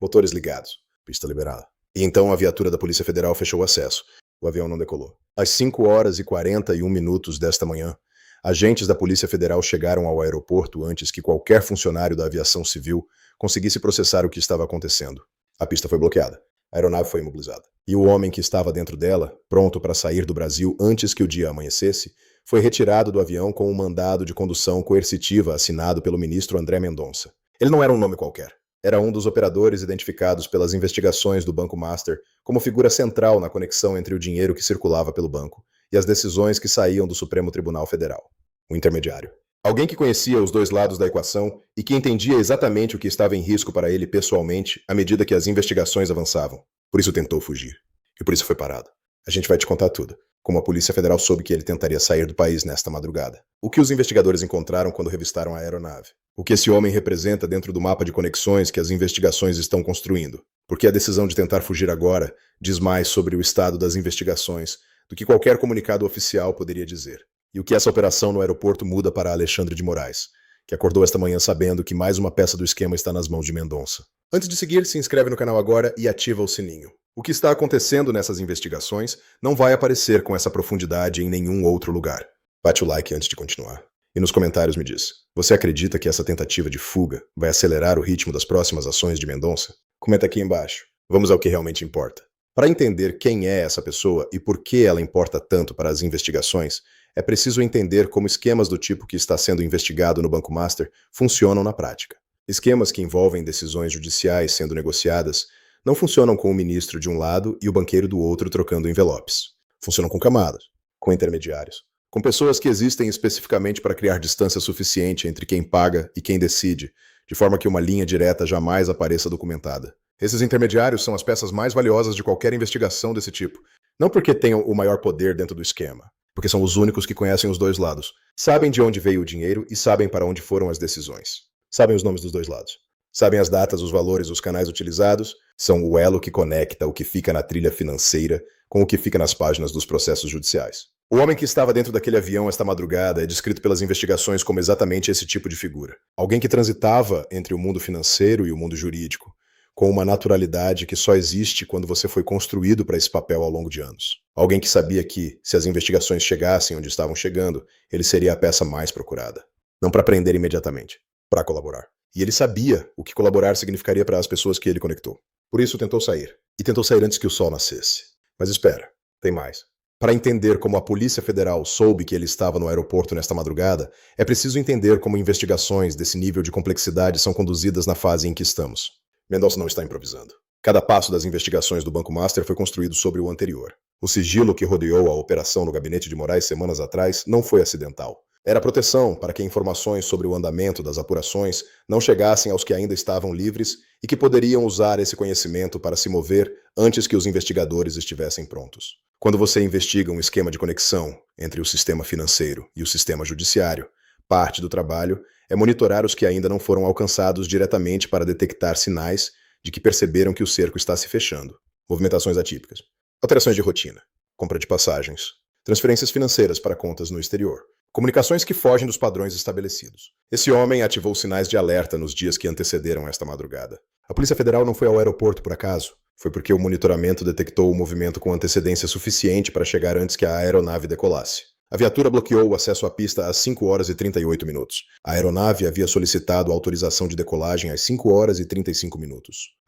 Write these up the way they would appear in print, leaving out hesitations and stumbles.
Motores ligados. Pista liberada. E então a viatura da Polícia Federal fechou o acesso. O avião não decolou. Às 5h41 desta manhã, agentes da Polícia Federal chegaram ao aeroporto antes que qualquer funcionário da aviação civil conseguisse processar o que estava acontecendo. A pista foi bloqueada. A aeronave foi imobilizada. E o homem que estava dentro dela, pronto para sair do Brasil antes que o dia amanhecesse, foi retirado do avião com um mandado de condução coercitiva assinado pelo ministro André Mendonça. Ele não era um nome qualquer. Era um dos operadores identificados pelas investigações do Banco Master como figura central na conexão entre o dinheiro que circulava pelo banco e as decisões que saíam do Supremo Tribunal Federal. Um intermediário. Alguém que conhecia os dois lados da equação e que entendia exatamente o que estava em risco para ele pessoalmente à medida que as investigações avançavam. Por isso tentou fugir. E por isso foi parado. A gente vai te contar tudo. Como a Polícia Federal soube que ele tentaria sair do país nesta madrugada. O que os investigadores encontraram quando revistaram a aeronave. O que esse homem representa dentro do mapa de conexões que as investigações estão construindo. Porque a decisão de tentar fugir agora diz mais sobre o estado das investigações do que qualquer comunicado oficial poderia dizer. E o que essa operação no aeroporto muda para Alexandre de Moraes, que acordou esta manhã sabendo que mais uma peça do esquema está nas mãos de Mendonça. Antes de seguir, se inscreve no canal agora e ativa o sininho. O que está acontecendo nessas investigações não vai aparecer com essa profundidade em nenhum outro lugar. Bate o like antes de continuar. E nos comentários me diz, você acredita que essa tentativa de fuga vai acelerar o ritmo das próximas ações de Mendonça? Comenta aqui embaixo. Vamos ao que realmente importa. Para entender quem é essa pessoa e por que ela importa tanto para as investigações, é preciso entender como esquemas do tipo que está sendo investigado no Banco Master funcionam na prática. Esquemas que envolvem decisões judiciais sendo negociadas não funcionam com o ministro de um lado e o banqueiro do outro trocando envelopes. Funcionam com camadas, com intermediários, com pessoas que existem especificamente para criar distância suficiente entre quem paga e quem decide, de forma que uma linha direta jamais apareça documentada. Esses intermediários são as peças mais valiosas de qualquer investigação desse tipo, não porque tenham o maior poder dentro do esquema, porque são os únicos que conhecem os dois lados, sabem de onde veio o dinheiro e sabem para onde foram as decisões. Sabem os nomes dos dois lados. Sabem as datas, os valores, os canais utilizados, são o elo que conecta o que fica na trilha financeira com o que fica nas páginas dos processos judiciais. O homem que estava dentro daquele avião esta madrugada é descrito pelas investigações como exatamente esse tipo de figura. Alguém que transitava entre o mundo financeiro e o mundo jurídico, com uma naturalidade que só existe quando você foi construído para esse papel ao longo de anos. Alguém que sabia que, se as investigações chegassem onde estavam chegando, ele seria a peça mais procurada. Não para prender imediatamente, para colaborar. E ele sabia o que colaborar significaria para as pessoas que ele conectou. Por isso tentou sair. E tentou sair antes que o sol nascesse. Mas espera, tem mais. Para entender como a Polícia Federal soube que ele estava no aeroporto nesta madrugada, é preciso entender como investigações desse nível de complexidade são conduzidas na fase em que estamos. Mendonça não está improvisando. Cada passo das investigações do Banco Master foi construído sobre o anterior. O sigilo que rodeou a operação no gabinete de Moraes semanas atrás não foi acidental. Era proteção para que informações sobre o andamento das apurações não chegassem aos que ainda estavam livres e que poderiam usar esse conhecimento para se mover antes que os investigadores estivessem prontos. Quando você investiga um esquema de conexão entre o sistema financeiro e o sistema judiciário, parte do trabalho é monitorar os que ainda não foram alcançados diretamente para detectar sinais de que perceberam que o cerco está se fechando. Movimentações atípicas, alterações de rotina, compra de passagens, transferências financeiras para contas no exterior, comunicações que fogem dos padrões estabelecidos. Esse homem ativou sinais de alerta nos dias que antecederam esta madrugada. A Polícia Federal não foi ao aeroporto por acaso. Foi porque o monitoramento detectou o movimento com antecedência suficiente para chegar antes que a aeronave decolasse. A viatura bloqueou o acesso à pista às 5h38. A aeronave havia solicitado autorização de decolagem às 5h35.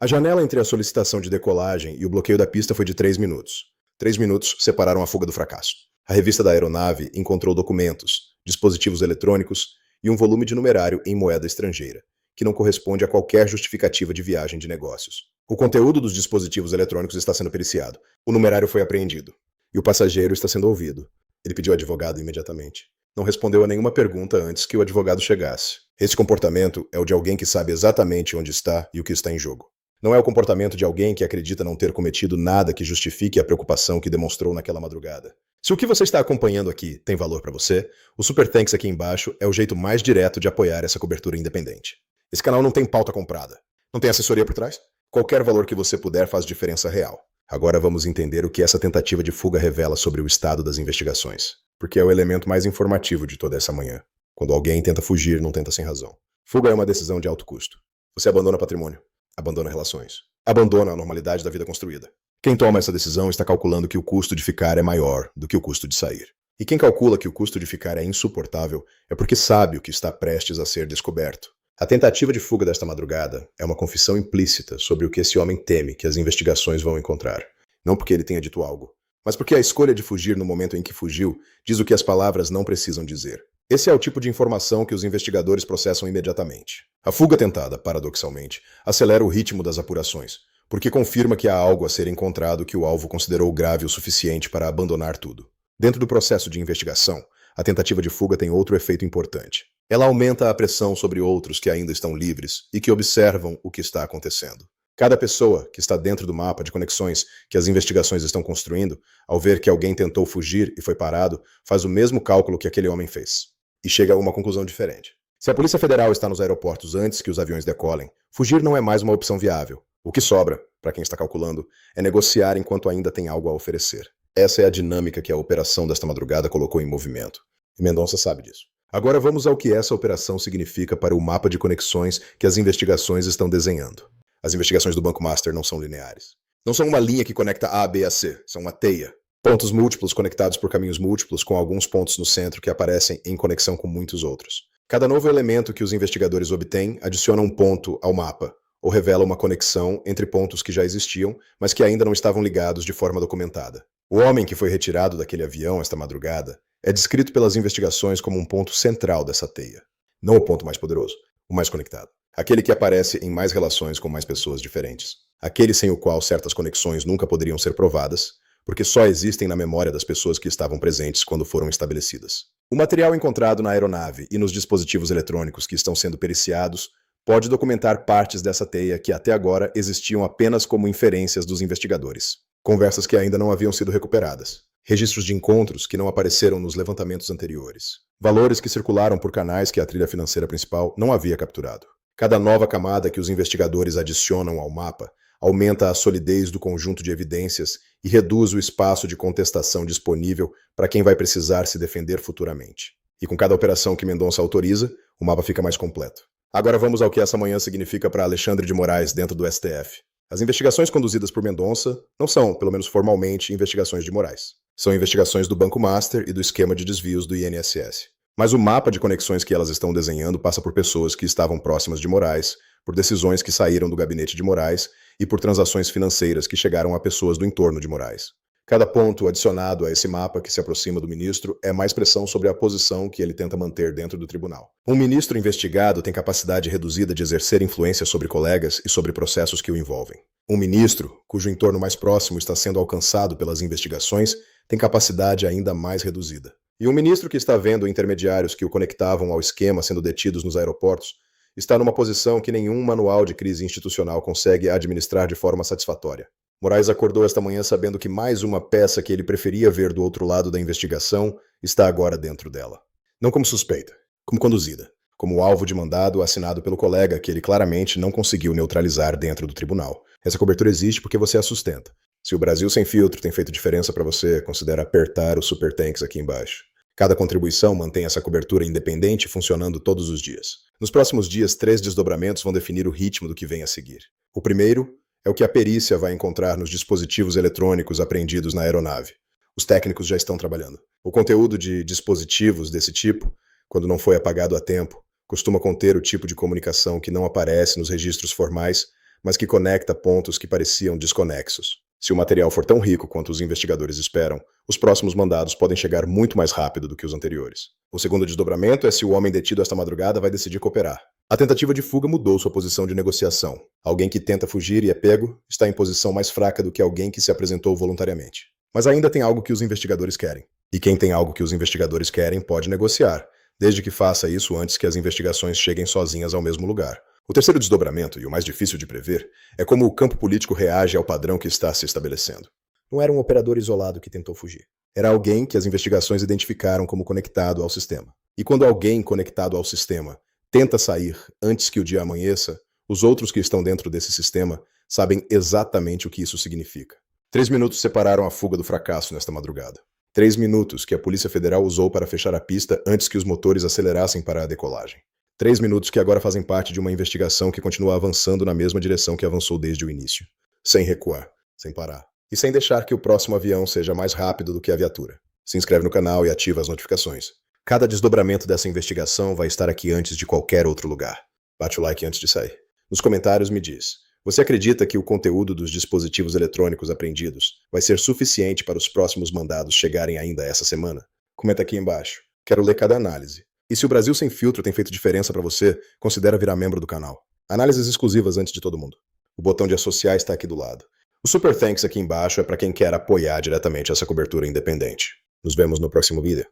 A janela entre a solicitação de decolagem e o bloqueio da pista foi de 3 minutos. 3 minutos separaram a fuga do fracasso. A revista da aeronave encontrou documentos, dispositivos eletrônicos e um volume de numerário em moeda estrangeira, que não corresponde a qualquer justificativa de viagem de negócios. O conteúdo dos dispositivos eletrônicos está sendo periciado. O numerário foi apreendido. E o passageiro está sendo ouvido. Ele pediu advogado imediatamente. Não respondeu a nenhuma pergunta antes que o advogado chegasse. Esse comportamento é o de alguém que sabe exatamente onde está e o que está em jogo. Não é o comportamento de alguém que acredita não ter cometido nada que justifique a preocupação que demonstrou naquela madrugada. Se o que você está acompanhando aqui tem valor para você, o Super Thanks aqui embaixo é o jeito mais direto de apoiar essa cobertura independente. Esse canal não tem pauta comprada. Não tem assessoria por trás? Qualquer valor que você puder faz diferença real. Agora vamos entender o que essa tentativa de fuga revela sobre o estado das investigações. Porque é o elemento mais informativo de toda essa manhã. Quando alguém tenta fugir, não tenta sem razão. Fuga é uma decisão de alto custo. Você abandona patrimônio. abandona relações, abandona a normalidade da vida construída. Quem toma essa decisão está calculando que o custo de ficar é maior do que o custo de sair. E quem calcula que o custo de ficar é insuportável é porque sabe o que está prestes a ser descoberto. A tentativa de fuga desta madrugada é uma confissão implícita sobre o que esse homem teme que as investigações vão encontrar. Não porque ele tenha dito algo, mas porque a escolha de fugir no momento em que fugiu diz o que as palavras não precisam dizer. Esse é o tipo de informação que os investigadores processam imediatamente. A fuga tentada, paradoxalmente, acelera o ritmo das apurações, porque confirma que há algo a ser encontrado que o alvo considerou grave o suficiente para abandonar tudo. Dentro do processo de investigação, a tentativa de fuga tem outro efeito importante. Ela aumenta a pressão sobre outros que ainda estão livres e que observam o que está acontecendo. Cada pessoa que está dentro do mapa de conexões que as investigações estão construindo, ao ver que alguém tentou fugir e foi parado, faz o mesmo cálculo que aquele homem fez. E chega a uma conclusão diferente. Se a Polícia Federal está nos aeroportos antes que os aviões decolem, fugir não é mais uma opção viável. O que sobra, para quem está calculando, é negociar enquanto ainda tem algo a oferecer. Essa é a dinâmica que a operação desta madrugada colocou em movimento. E Mendonça sabe disso. Agora vamos ao que essa operação significa para o mapa de conexões que as investigações estão desenhando. As investigações do Banco Master não são lineares. Não são uma linha que conecta A, B a C, são uma teia. Pontos múltiplos conectados por caminhos múltiplos com alguns pontos no centro que aparecem em conexão com muitos outros. Cada novo elemento que os investigadores obtêm adiciona um ponto ao mapa, ou revela uma conexão entre pontos que já existiam, mas que ainda não estavam ligados de forma documentada. O homem que foi retirado daquele avião esta madrugada é descrito pelas investigações como um ponto central dessa teia. Não o ponto mais poderoso, o mais conectado. Aquele que aparece em mais relações com mais pessoas diferentes. Aquele sem o qual certas conexões nunca poderiam ser provadas, porque só existem na memória das pessoas que estavam presentes quando foram estabelecidas. O material encontrado na aeronave e nos dispositivos eletrônicos que estão sendo periciados pode documentar partes dessa teia que até agora existiam apenas como inferências dos investigadores. Conversas que ainda não haviam sido recuperadas. Registros de encontros que não apareceram nos levantamentos anteriores. Valores que circularam por canais que a trilha financeira principal não havia capturado. Cada nova camada que os investigadores adicionam ao mapa aumenta a solidez do conjunto de evidências e reduz o espaço de contestação disponível para quem vai precisar se defender futuramente. E com cada operação que Mendonça autoriza, o mapa fica mais completo. Agora vamos ao que essa manhã significa para Alexandre de Moraes dentro do STF. As investigações conduzidas por Mendonça não são, pelo menos formalmente, investigações de Moraes. São investigações do Banco Master e do esquema de desvios do INSS. Mas o mapa de conexões que elas estão desenhando passa por pessoas que estavam próximas de Moraes, por decisões que saíram do gabinete de Moraes e por transações financeiras que chegaram a pessoas do entorno de Moraes. Cada ponto adicionado a esse mapa que se aproxima do ministro é mais pressão sobre a posição que ele tenta manter dentro do tribunal. Um ministro investigado tem capacidade reduzida de exercer influência sobre colegas e sobre processos que o envolvem. Um ministro, cujo entorno mais próximo está sendo alcançado pelas investigações, tem capacidade ainda mais reduzida. E um ministro que está vendo intermediários que o conectavam ao esquema sendo detidos nos aeroportos está numa posição que nenhum manual de crise institucional consegue administrar de forma satisfatória. Moraes acordou esta manhã sabendo que mais uma peça que ele preferia ver do outro lado da investigação está agora dentro dela. Não como suspeita, como conduzida, como alvo de mandado assinado pelo colega que ele claramente não conseguiu neutralizar dentro do tribunal. Essa cobertura existe porque você a sustenta. Se o Brasil sem filtro tem feito diferença para você, considere apertar os supertanks aqui embaixo. Cada contribuição mantém essa cobertura independente funcionando todos os dias. Nos próximos dias, 3 desdobramentos vão definir o ritmo do que vem a seguir. O primeiro é o que a perícia vai encontrar nos dispositivos eletrônicos apreendidos na aeronave. Os técnicos já estão trabalhando. O conteúdo de dispositivos desse tipo, quando não foi apagado a tempo, costuma conter o tipo de comunicação que não aparece nos registros formais, mas que conecta pontos que pareciam desconexos. Se o material for tão rico quanto os investigadores esperam, os próximos mandados podem chegar muito mais rápido do que os anteriores. O segundo desdobramento é se o homem detido esta madrugada vai decidir cooperar. A tentativa de fuga mudou sua posição de negociação. Alguém que tenta fugir e é pego está em posição mais fraca do que alguém que se apresentou voluntariamente. Mas ainda tem algo que os investigadores querem. E quem tem algo que os investigadores querem pode negociar, desde que faça isso antes que as investigações cheguem sozinhas ao mesmo lugar. O terceiro desdobramento, e o mais difícil de prever, é como o campo político reage ao padrão que está se estabelecendo. Não era um operador isolado que tentou fugir. Era alguém que as investigações identificaram como conectado ao sistema. E quando alguém conectado ao sistema tenta sair antes que o dia amanheça, os outros que estão dentro desse sistema sabem exatamente o que isso significa. 3 minutos separaram a fuga do fracasso nesta madrugada. 3 minutos que a Polícia Federal usou para fechar a pista antes que os motores acelerassem para a decolagem. 3 minutos que agora fazem parte de uma investigação que continua avançando na mesma direção que avançou desde o início. Sem recuar, sem parar. E sem deixar que o próximo avião seja mais rápido do que a viatura. Se inscreve no canal e ativa as notificações. Cada desdobramento dessa investigação vai estar aqui antes de qualquer outro lugar. Bate o like antes de sair. Nos comentários me diz: você acredita que o conteúdo dos dispositivos eletrônicos apreendidos vai ser suficiente para os próximos mandados chegarem ainda essa semana? Comenta aqui embaixo. Quero ler cada análise. E se o Brasil Sem Filtro tem feito diferença para você, considera virar membro do canal. Análises exclusivas antes de todo mundo. O botão de associar está aqui do lado. O Super Thanks aqui embaixo é para quem quer apoiar diretamente essa cobertura independente. Nos vemos no próximo vídeo.